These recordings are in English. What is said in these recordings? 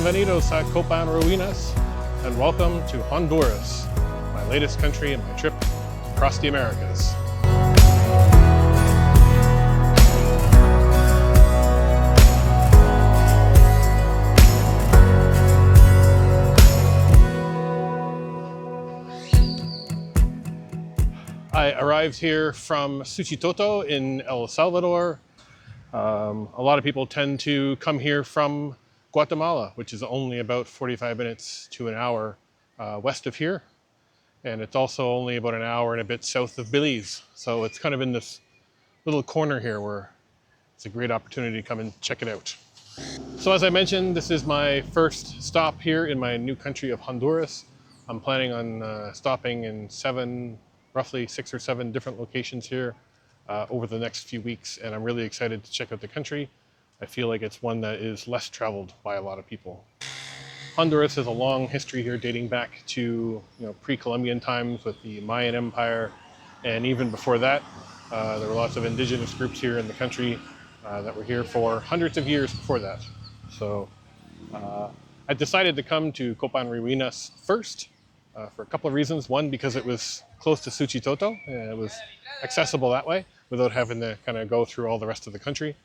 Bienvenidos a Copan Ruinas, and welcome to Honduras, my latest country in my trip across the Americas. I arrived here from Suchitoto in El Salvador. A lot of people tend to come here from Guatemala, which is only about 45 minutes to an hour west of here. And it's also only about an hour and a bit south of Belize. So it's kind of in this little corner here where it's a great opportunity to come and check it out. So as I mentioned, this is my first stop here in my new country of Honduras. I'm planning on stopping in roughly 6 or 7 different locations here over the next few weeks, and I'm really excited to check out the country. I feel like it's one that is less traveled by a lot of people. Honduras has a long history here dating back to pre-Columbian times with the Mayan Empire, and even before that there were lots of indigenous groups here in the country that were here for hundreds of years before that. So I decided to come to Copan Ruinas first for a couple of reasons. One, because it was close to Suchitoto and it was accessible that way without having to kind of go through all the rest of the country.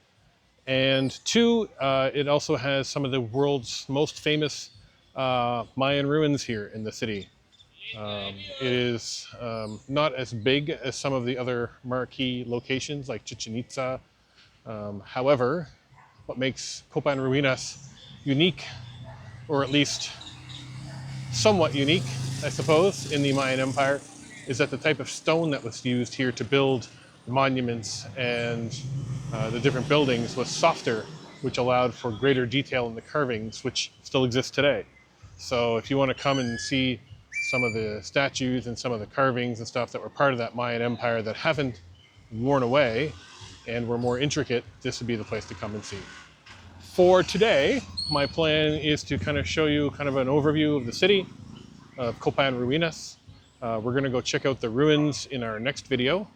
And two, it also has some of the world's most famous Mayan ruins here in the city. It is not as big as some of the other marquee locations like Chichen Itza. However, what makes Copan Ruinas unique, or at least somewhat unique, I suppose, in the Mayan Empire, is that the type of stone that was used here to build monuments and the different buildings was softer, which allowed for greater detail in the carvings, which still exist today. So if you want to come and see some of the statues and some of the carvings and stuff that were part of that Mayan Empire that haven't worn away and were more intricate, this would be the place to come and see. For today, my plan is to kind of show you kind of an overview of the city of Copan Ruinas. We're going to go check out the ruins in our next video.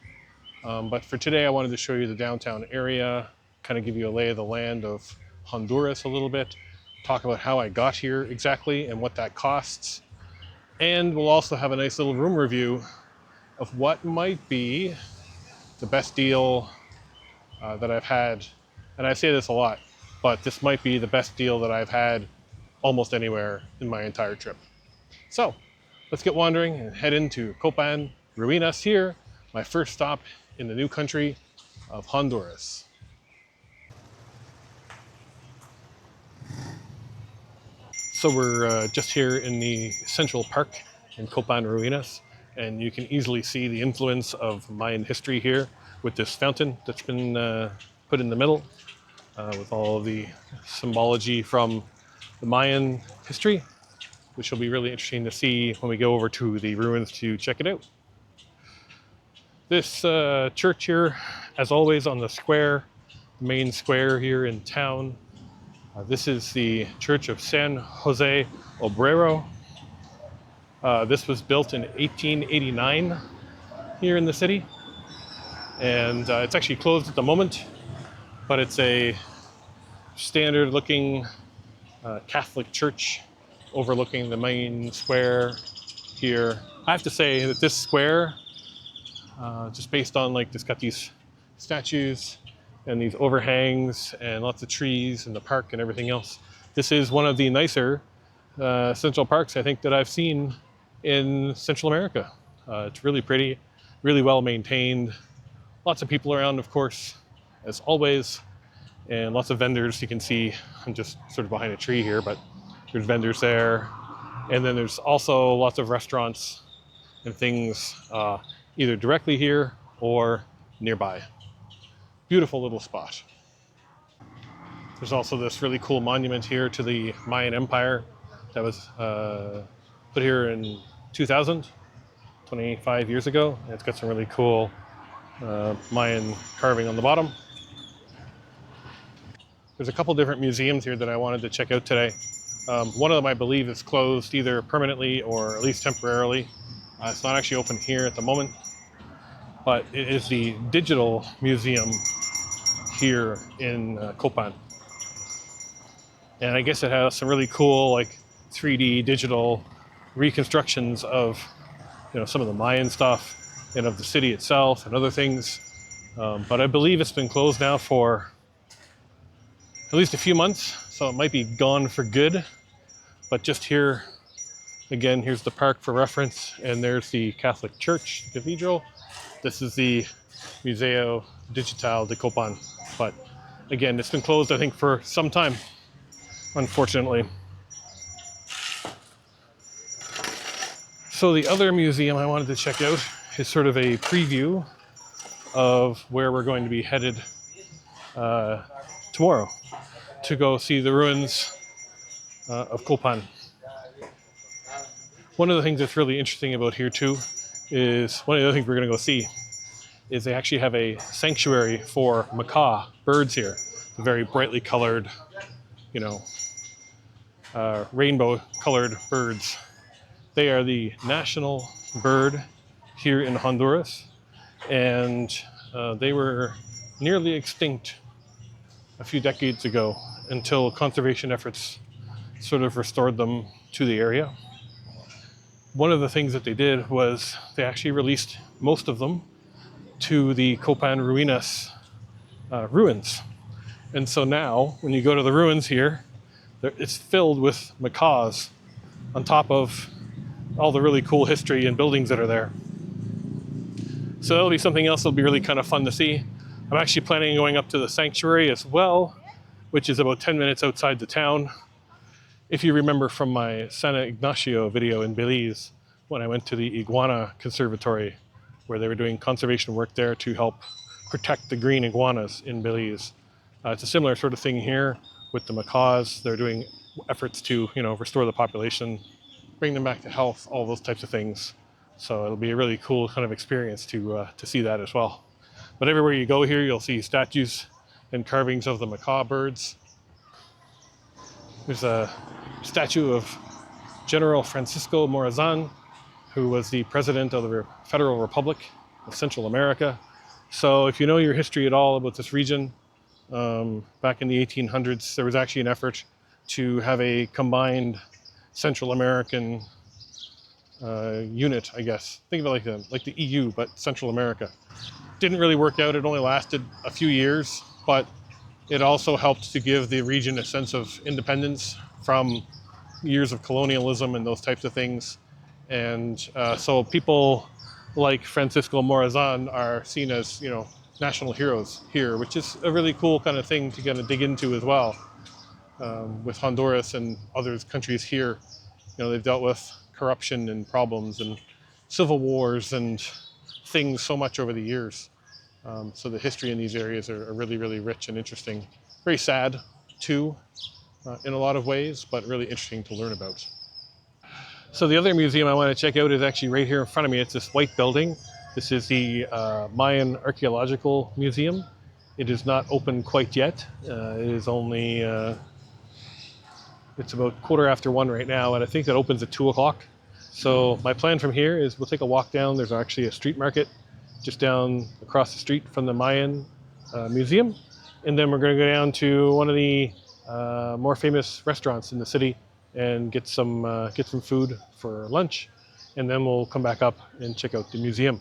But for today, I wanted to show you the downtown area, kind of give you a lay of the land of Honduras a little bit, talk about how I got here exactly and what that costs. And we'll also have a nice little room review of what might be the best deal that I've had. And I say this a lot, but this might be the best deal that I've had almost anywhere in my entire trip. So let's get wandering and head into Copan Ruinas here, my first stop in the new country of Honduras. So we're just here in the Central Park in Copan Ruinas, and you can easily see the influence of Mayan history here with this fountain that's been put in the middle with all of the symbology from the Mayan history, which will be really interesting to see when we go over to the ruins to check it out. This church here, as always, on the square, main square here in town. This is the Church of San Jose Obrero. This was built in 1889 here in the city. And it's actually closed at the moment, but it's a standard looking Catholic church overlooking the main square here. I have to say that this square, just based on it's got these statues and these overhangs and lots of trees and the park and everything else. This is one of the nicer central parks I think that I've seen in Central America. It's really pretty, really well maintained. Lots of people around, of course, as always, and lots of vendors. You can see I'm just sort of behind a tree here, but there's vendors there. And then there's also lots of restaurants and things either directly here or nearby. Beautiful little spot. There's also this really cool monument here to the Mayan Empire that was put here in 2000, 25 years ago. And it's got some really cool Mayan carving on the bottom. There's a couple different museums here that I wanted to check out today. One of them, I believe, is closed either permanently or at least temporarily. It's not actually open here at the moment, but it is the Digital Museum here in Copan. And I guess it has some really cool like 3D digital reconstructions of, you know, some of the Mayan stuff and of the city itself and other things. But I believe it's been closed now for at least a few months, so it might be gone for good. But just here, again, here's the park for reference, and there's the Catholic Church Cathedral. This is the Museo Digital de Copan. But again, it's been closed, I think, for some time, unfortunately. So the other museum I wanted to check out is sort of a preview of where we're going to be headed tomorrow to go see the ruins of Copan. One of the things that's really interesting about here too is one of the other things we're going to go see is they actually have a sanctuary for macaw birds here, the very brightly colored, you know, rainbow colored birds. They are the national bird here in Honduras, and they were nearly extinct a few decades ago until conservation efforts sort of restored them to the area. One of the things that they did was they actually released most of them to the Copan Ruinas ruins. And so now, when you go to the ruins here, it's filled with macaws on top of all the really cool history and buildings that are there. So that'll be something else that'll be really kind of fun to see. I'm actually planning on going up to the sanctuary as well, which is about 10 minutes outside the town. If you remember from my San Ignacio video in Belize, when I went to the Iguana Conservatory, where they were doing conservation work there to help protect the green iguanas in Belize. It's a similar sort of thing here with the macaws. They're doing efforts to, you know, restore the population, bring them back to health, all those types of things. So it'll be a really cool kind of experience to see that as well. But everywhere you go here, you'll see statues and carvings of the macaw birds. There's a statue of General Francisco Morazan, who was the president of the Federal Republic of Central America. So if you know your history at all about this region, back in the 1800s, there was actually an effort to have a combined Central American unit, I guess. Think of it like the EU, but Central America. Didn't really work out. It only lasted a few years, but it also helped to give the region a sense of independence from years of colonialism and those types of things. And so people like Francisco Morazan are seen as, you know, national heroes here, which is a really cool kind of thing to kind of dig into as well. With Honduras and other countries here, you know, they've dealt with corruption and problems and civil wars and things so much over the years. So the history in these areas are really, really rich and interesting. Very sad too, in a lot of ways, but really interesting to learn about. So the other museum I want to check out is actually right here in front of me. It's this white building. This is the Mayan Archaeological Museum. It is not open quite yet. It is only, it's about 1:15 right now, and I think it opens at 2 o'clock. So my plan from here is we'll take a walk down. There's actually a street market just down across the street from the Mayan Museum. And then we're going to go down to one of the more famous restaurants in the city and get some food for lunch. And then we'll come back up and check out the museum.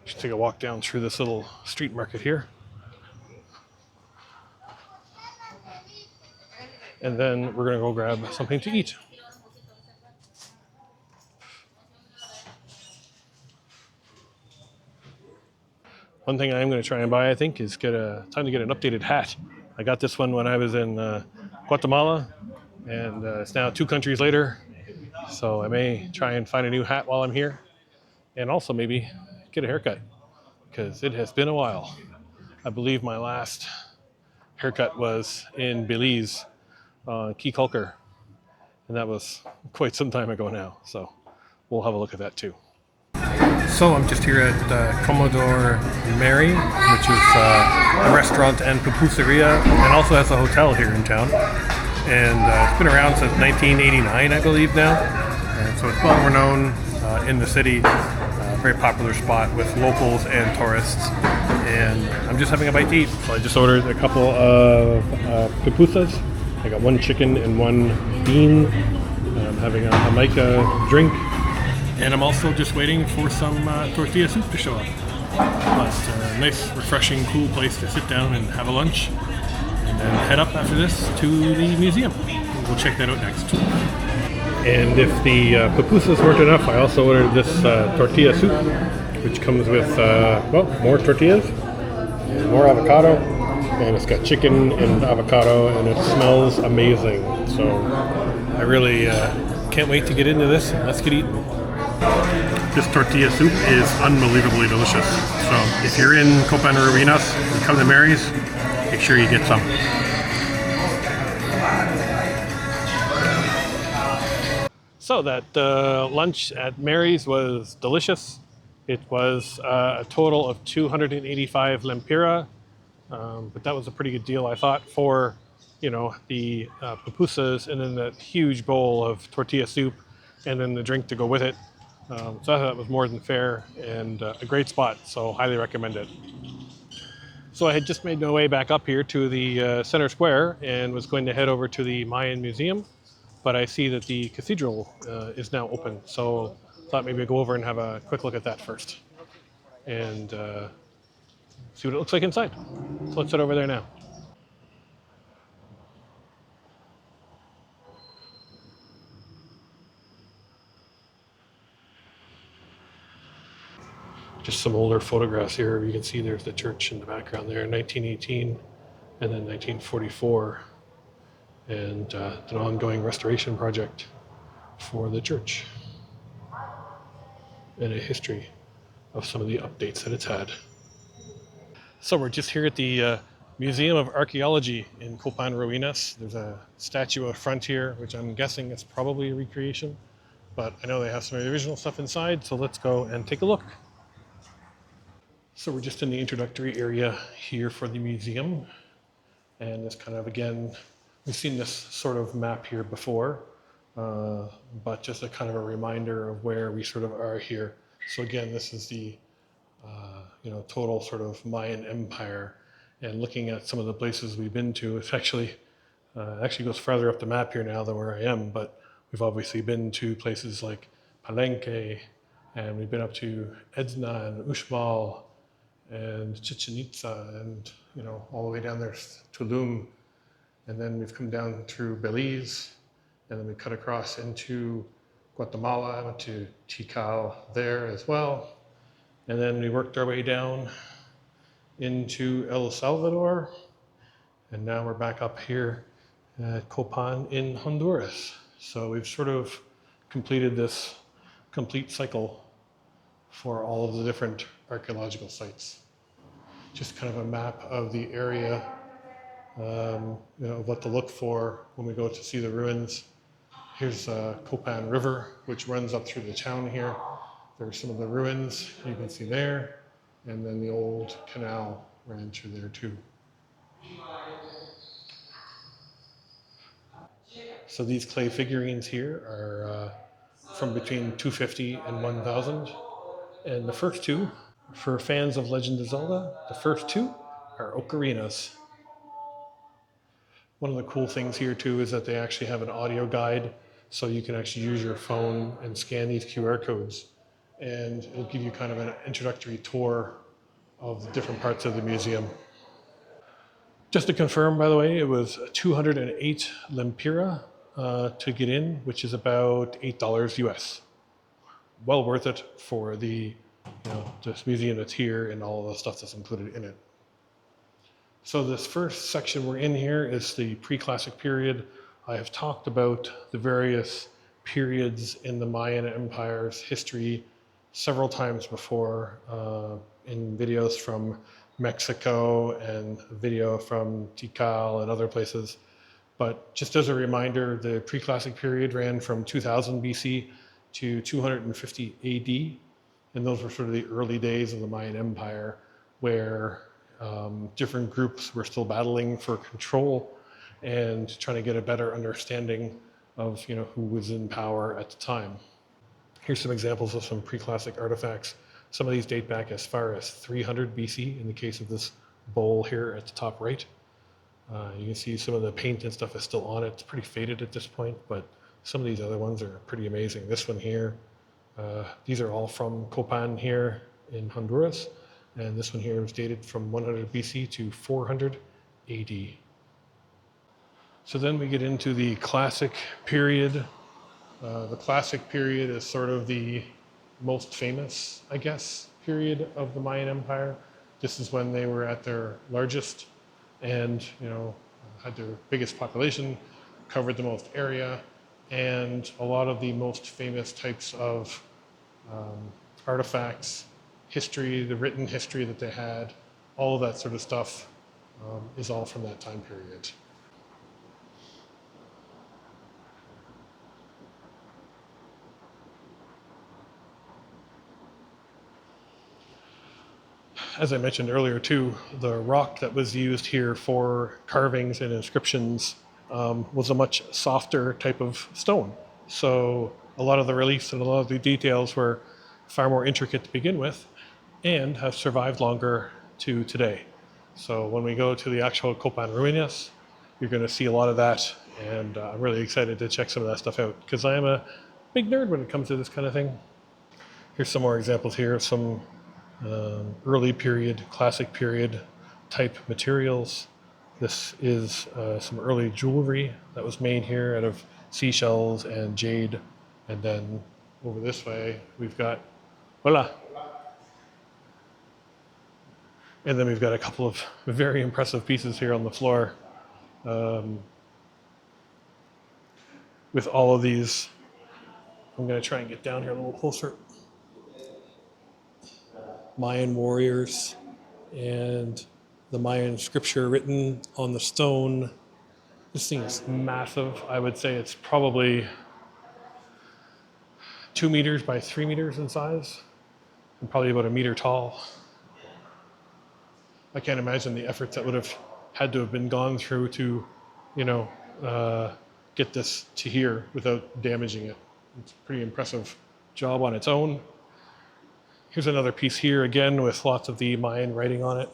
Just take a walk down through this little street market here. And then we're going to go grab something to eat. One thing I'm going to try and buy, I think, is time to get an updated hat. I got this one when I was in Guatemala, and it's now 2 countries later. So I may try and find a new hat while I'm here, and also maybe get a haircut, because it has been a while. I believe my last haircut was in Belize, Key Culker, and that was quite some time ago now. So we'll have a look at that too. So I'm just here at Comedor Mary, which is a restaurant and pupuseria, and also has a hotel here in town. And it's been around since 1989, I believe now. And so it's well known in the city, very popular spot with locals and tourists. And I'm just having a bite to eat. So I just ordered a couple of pupusas I got one chicken and one bean. I'm having a Jamaica drink. And I'm also just waiting for some tortilla soup to show up. But a nice, refreshing, cool place to sit down and have a lunch. And then head up after this to the museum. We'll check that out next. And if the pupusas weren't enough, I also ordered this tortilla soup, which comes with, well, more tortillas, more avocado, and it's got chicken and avocado, and it smells amazing. So I really can't wait to get into this. Let's get eating. This tortilla soup is unbelievably delicious. So if you're in Copan Ruinas and come to Mary's, make sure you get some. So that lunch at Mary's was delicious. It was a total of 285 lempira, but that was a pretty good deal, I thought, for the pupusas and then that huge bowl of tortilla soup and then the drink to go with it. So I thought that was more than fair and a great spot, so highly recommend it. So I had just made my way back up here to the center square and was going to head over to the Mayan Museum, but I see that the cathedral is now open, so thought maybe I'd go over and have a quick look at that first and see what it looks like inside. So let's head over there now. Just some older photographs here. You can see there's the church in the background there, 1918 and then 1944, and an ongoing restoration project for the church, and a history of some of the updates that it's had. So we're just here at the Museum of Archaeology in Copan Ruinas. There's a statue up front here, which I'm guessing is probably a recreation, but I know they have some of the original stuff inside, so let's go and take a look. So we're just in the introductory area here for the museum, and it's kind of, again, we've seen this sort of map here before, but just a kind of a reminder of where we sort of are here. So again, this is the total sort of Mayan Empire, and looking at some of the places we've been to, it's actually goes farther up the map here now than where I am, but we've obviously been to places like Palenque, and we've been up to Edna and Uxmal and Chichen Itza, and all the way down there to Tulum, and then we've come down through Belize, and then we cut across into Guatemala, went to Tikal there as well, and then we worked our way down into El Salvador, and now we're back up here at Copan in Honduras. So we've sort of completed this complete cycle for all of the different archaeological sites. Just kind of a map of the area, what to look for when we go to see the ruins. Here's Copan River, which runs up through the town here. There's some of the ruins you can see there, and then the old canal ran through there too. So these clay figurines here are from between 250 and 1,000, and the first two, for fans of Legend of Zelda, the first two are ocarinas. One of the cool things here too is that they actually have an audio guide, so you can actually use your phone and scan these QR codes, and it'll give you kind of an introductory tour of the different parts of the museum. Just to confirm, by the way, it was 208 lempira to get in, which is about $8 US. Well worth it for the this museum that's here and all the stuff that's included in it. So this first section we're in here is the pre-classic period. I have talked about the various periods in the Mayan Empire's history several times before in videos from Mexico and a video from Tikal and other places. But just as a reminder, the pre-classic period ran from 2000 BC to 250 AD. And those were sort of the early days of the Mayan Empire, where different groups were still battling for control and trying to get a better understanding of who was in power at the time. Here's some examples of some pre-classic artifacts. Some of these date back as far as 300 BC in the case of this bowl here at the top right. You can see some of the paint and stuff is still on it. It's pretty faded at this point, but some of these other ones are pretty amazing. This one here, these are all from Copan here in Honduras, and this one here is dated from 100 BC to 400 AD. So then we get into the classic period. The classic period is sort of the most famous, I guess, period of the Mayan Empire. This is when they were at their largest and, had their biggest population, covered the most area, and a lot of the most famous types of artifacts, history, the written history that they had, all of that sort of stuff is all from that time period. As I mentioned earlier too, the rock that was used here for carvings and inscriptions was a much softer type of stone. So a lot of the reliefs and a lot of the details were far more intricate to begin with and have survived longer to today. So when we go to the actual Copan Ruinas, you're going to see a lot of that, and I'm really excited to check some of that stuff out because I am a big nerd when it comes to this kind of thing. Here's some more examples here of some early period, classic period type materials. This is some early jewelry that was made here out of seashells and jade. And then over this way, we've got, voila. And then we've got a couple of very impressive pieces here on the floor with all of these. I'm going to try and get down here a little closer. Mayan warriors and the Mayan scripture written on the stone. This thing is massive. I would say it's probably 2 meters by 3 meters in size and probably about 1 meter tall. I can't imagine the efforts that would have had to have been gone through to, get this to here without damaging it. It's a pretty impressive job on its own. Here's another piece here again with lots of the Mayan writing on it.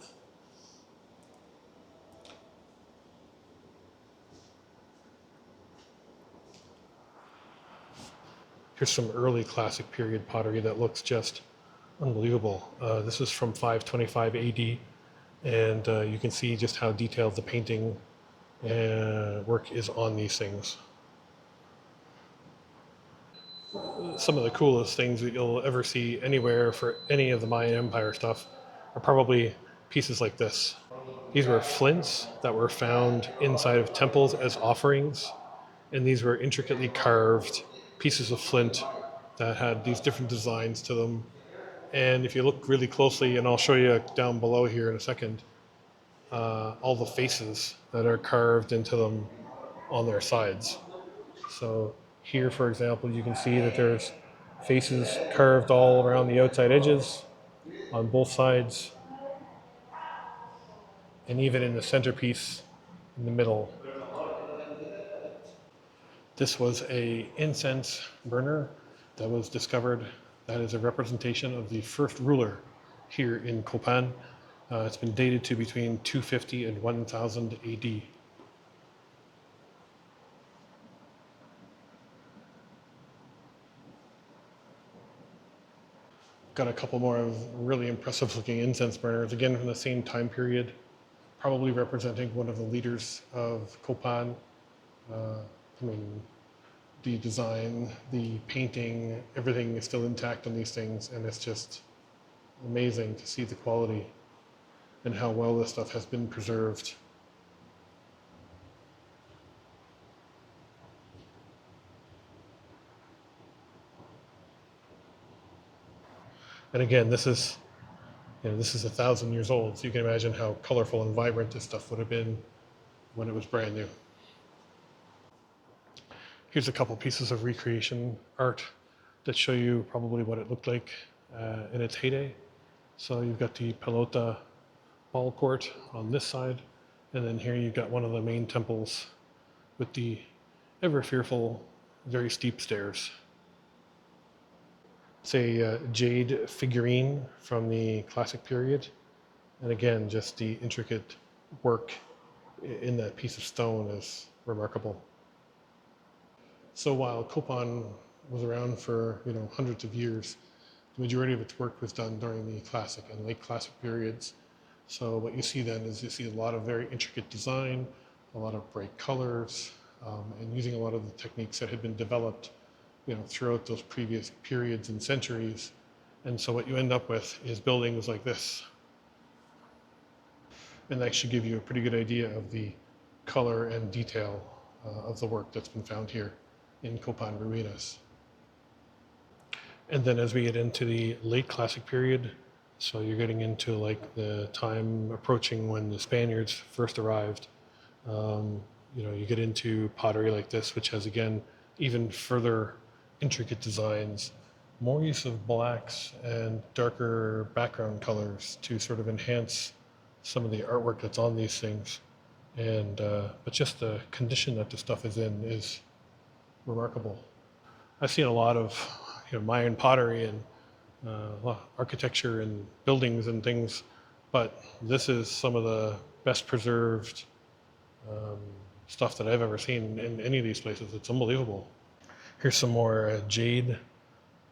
Here's some early classic period pottery that looks just unbelievable. This is from 525 AD, and you can see just how detailed the painting work is on these things. Some of the coolest things that you'll ever see anywhere for any of the Mayan Empire stuff are probably pieces like this. These were flints that were found inside of temples as offerings, and these were intricately carved pieces of flint that had these different designs to them. And if you look really closely, and I'll show you down below here in a second, all the faces that are carved into them on their sides. So here, for example, you can see that there's faces carved all around the outside edges on both sides, and even in the centerpiece in the middle. This was an incense burner that was discovered. That is a representation of the first ruler here in Copan. It's been dated to between 250 and 1000 AD. Got a couple more of really impressive looking incense burners, again from the same time period, probably representing one of the leaders of Copan. The design, the painting, everything is still intact on these things, and it's just amazing to see the quality and how well this stuff has been preserved. And again, this is 1,000 years old, so you can imagine how colorful and vibrant this stuff would have been when it was brand new. Here's a couple pieces of recreation art that show you probably what it looked like in its heyday. So you've got the pelota ball court on this side, and then here you've got one of the main temples with the ever fearful, very steep stairs. It's a jade figurine from the classic period, and again, just the intricate work in that piece of stone is remarkable. So while Copan was around for hundreds of years, the majority of its work was done during the Classic and late Classic periods. So what you see then is you see a lot of very intricate design, a lot of bright colors, and using a lot of the techniques that had been developed throughout those previous periods and centuries. And so what you end up with is buildings like this. And that should give you a pretty good idea of the color and detail of the work that's been found here in Copan Ruinas. And then as we get into the late Classic period, so you're getting into like the time approaching when the Spaniards first arrived, you get into pottery like this, which has again even further intricate designs, more use of blacks and darker background colors to sort of enhance some of the artwork that's on these things. And but just the condition that the stuff is in is remarkable. I've seen a lot of Mayan pottery and architecture and buildings and things, but this is some of the best preserved stuff that I've ever seen in any of these places. It's unbelievable. Here's some more jade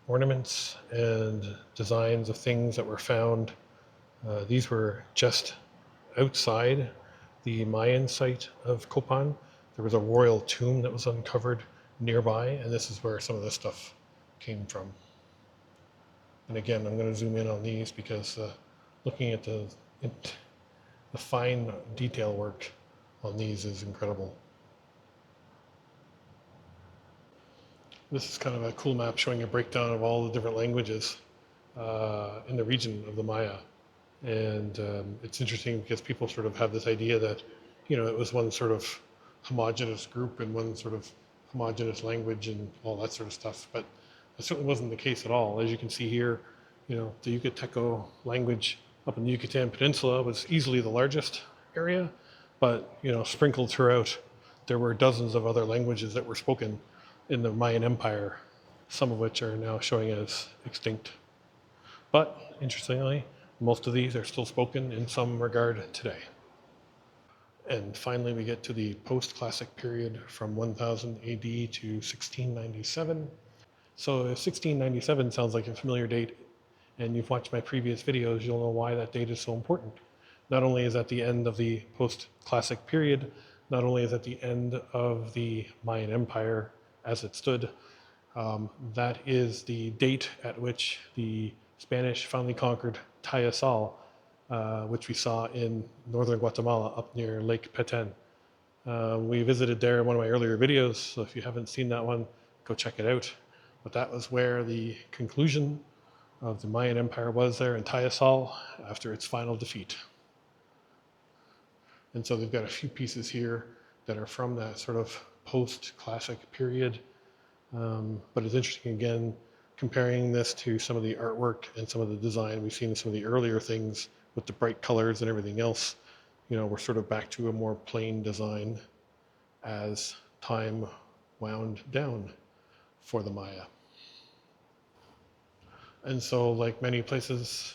ornaments and designs of things that were found. These were just outside the Mayan site of Copan. There was a royal tomb that was uncovered nearby, and this is where some of this stuff came from. And again, I'm going to zoom in on these because looking at the fine detail work on these is incredible. This is kind of a cool map showing a breakdown of all the different languages in the region of the Maya. And it's interesting because people sort of have this idea that, it was one sort of homogenous group and one sort of homogenous language and all that sort of stuff. But that certainly wasn't the case at all. As you can see here, the Yucateco language up in the Yucatan Peninsula was easily the largest area, but, sprinkled throughout, there were dozens of other languages that were spoken in the Mayan Empire, some of which are now showing as extinct. But interestingly, most of these are still spoken in some regard today. And finally, we get to the post-classic period from 1000 AD to 1697. So 1697 sounds like a familiar date, and you've watched my previous videos, you'll know why that date is so important. Not only is that the end of the post-classic period, not only is that the end of the Mayan Empire as it stood, that is the date at which the Spanish finally conquered Tayasal, which we saw in northern Guatemala up near Lake Petén. We visited there in one of my earlier videos, so if you haven't seen that one, go check it out. But that was where the conclusion of the Mayan Empire was there in Tayasal after its final defeat. And so they've got a few pieces here that are from that sort of post-classic period. But it's interesting, again, comparing this to some of the artwork and some of the design we've seen in some of the earlier things with the bright colors and everything else. We're sort of back to a more plain design as time wound down for the Maya. And so, like many places,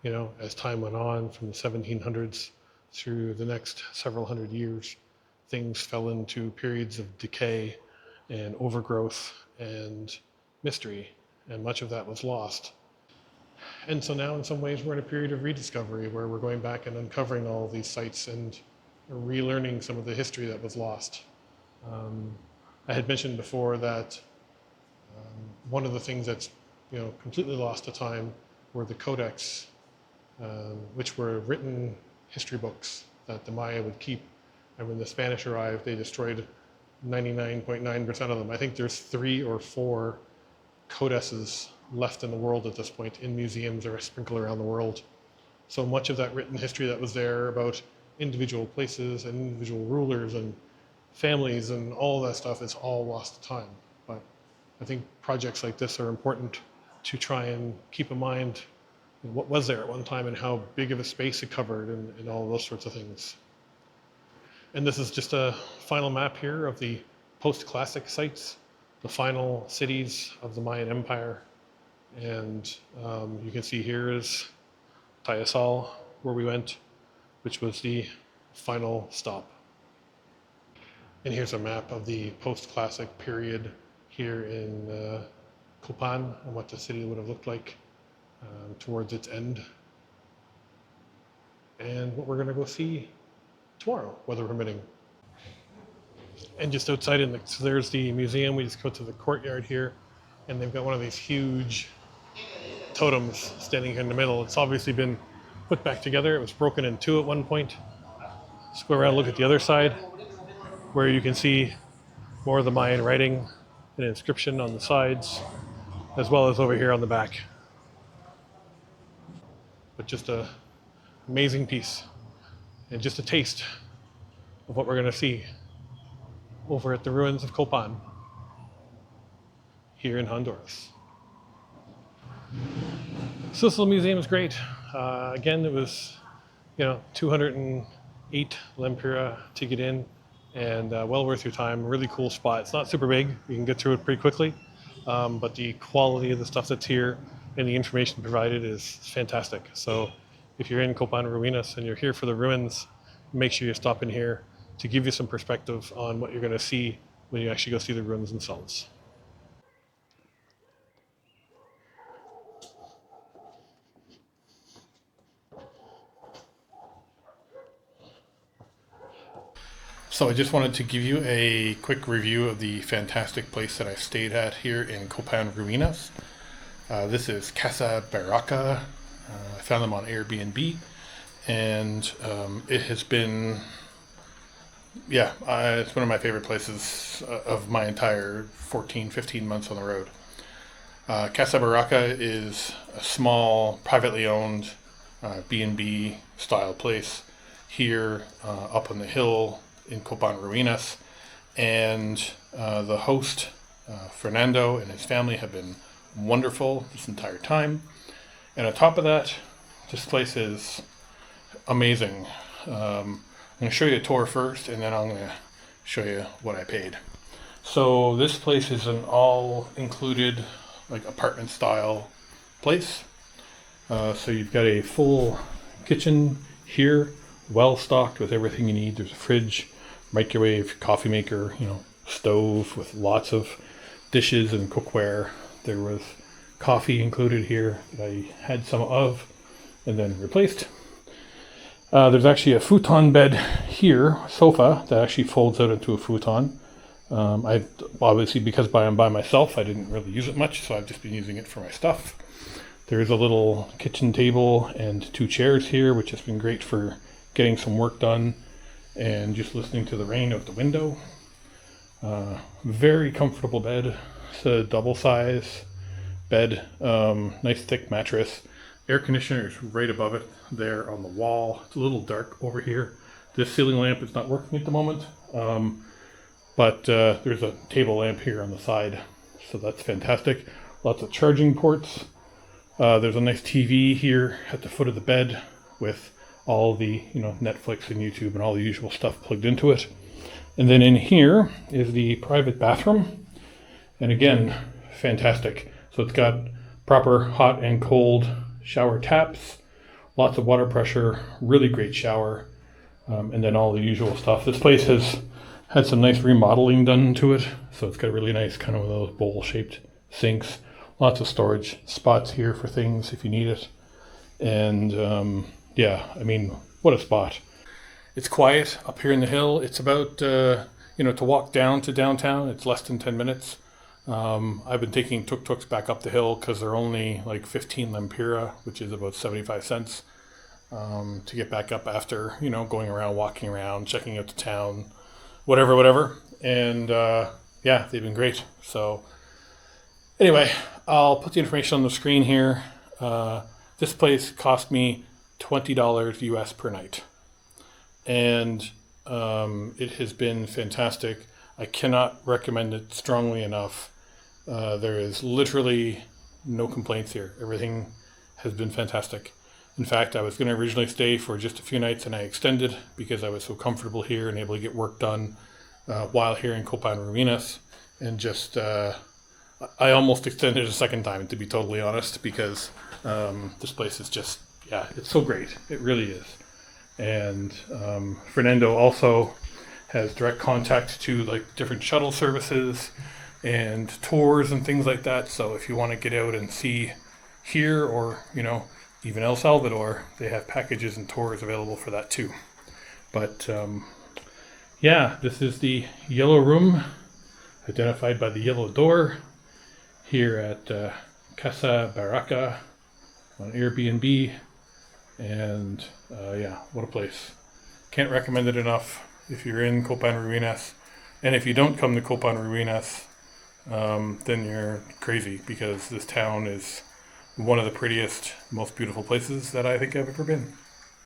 as time went on from the 1700s through the next several hundred years, things fell into periods of decay and overgrowth and mystery, and much of that was lost. And so now in some ways we're in a period of rediscovery where we're going back and uncovering all of these sites and relearning some of the history that was lost. I had mentioned before that one of the things that's completely lost to time were the codex, which were written history books that the Maya would keep. And when the Spanish arrived, they destroyed 99.9% of them. I think there's 3 or 4 codices left in the world at this point in museums or sprinkled around the world. So much of that written history that was there about individual places and individual rulers and families and all that stuff is all lost to time. But I think projects like this are important to try and keep in mind what was there at one time and how big of a space it covered and all those sorts of things. And this is just a final map here of the post-classic sites, the final cities of the Mayan Empire. And you can see here is Tayasal, where we went, which was the final stop. And here's a map of the post-classic period here in Copan and what the city would have looked like towards its end. And what we're going to go see tomorrow, weather permitting. And just outside, so there's the museum. We just go to the courtyard here, and they've got one of these huge totems standing here in the middle. It's obviously been put back together. It was broken in two at one point. Let's go around and look at the other side, where you can see more of the Mayan writing and inscription on the sides, as well as over here on the back. But just an amazing piece, and just a taste of what we're going to see over at the ruins of Copan here in Honduras. So this little museum is great. Again, it was 208 lempira to get in, and well worth your time. Really cool spot. It's not super big. You can get through it pretty quickly, but the quality of the stuff that's here and the information provided is fantastic. So if you're in Copan Ruinas and you're here for the ruins, make sure you stop in here to give you some perspective on what you're going to see when you actually go see the ruins themselves. So I just wanted to give you a quick review of the fantastic place that I stayed at here in Copan Ruinas. This is Casa Barraca. I found them on Airbnb, and it has been, it's one of my favorite places of my entire 14-15 months on the road. Casa Barraca is a small, privately owned B&B style place here up on the hill in Copan Ruinas, and the host Fernando and his family have been wonderful this entire time. And on top of that, this place is amazing. I'm going to show you a tour first, and then I'm going to show you what I paid. So this place is an all-included, like, apartment style place. So you've got a full kitchen here, well stocked with everything you need. There's a fridge, microwave, coffee maker, stove with lots of dishes and cookware. There was coffee included here that I had some of and then replaced. There's actually a futon bed here, sofa, that actually folds out into a futon. I obviously, because I'm by myself, I didn't really use it much, so I've just been using it for my stuff. There's a little kitchen table and 2 chairs here, which has been great for getting some work done and just listening to the rain out the window. Very comfortable bed. It's a double size bed, nice thick mattress. Air conditioner is right above it there on the wall. It's a little dark over here. This ceiling lamp is not working at the moment, but there's a table lamp here on the side, so that's fantastic. Lots of charging ports. There's a nice TV here at the foot of the bed with all the Netflix and YouTube and all the usual stuff plugged into it. And then in here is the private bathroom, and again, fantastic. So it's got proper hot and cold shower taps, lots of water pressure, really great shower, and then all the usual stuff. This place has had some nice remodeling done to it, so it's got really nice kind of those bowl-shaped sinks, lots of storage spots here for things if you need it. And what a spot. It's quiet up here in the hill. It's about, to walk down to downtown, it's less than 10 minutes. I've been taking tuk-tuks back up the hill because they're only like 15 lempira, which is about 75 cents, to get back up after, going around, walking around, checking out the town, whatever. And they've been great. So anyway, I'll put the information on the screen here. This place cost me $20 US per night. And it has been fantastic. I cannot recommend it strongly enough. There is literally no complaints here. Everything has been fantastic. In fact, I was going to originally stay for just a few nights, and I extended because I was so comfortable here and able to get work done while here in Copan Ruinas. And just, I almost extended a second time, to be totally honest, because this place is just, it's so great. It really is. And Fernando also has direct contact to like different shuttle services and tours and things like that. So if you want to get out and see here, or even El Salvador, they have packages and tours available for that too. But yeah, this is the yellow room, identified by the yellow door, here at Casa Baraka on Airbnb. And yeah, what a place. Can't recommend it enough if you're in Copan Ruinas. And if you don't come to Copan Ruinas, then you're crazy, because this town is one of the prettiest, most beautiful places that I think I've ever been.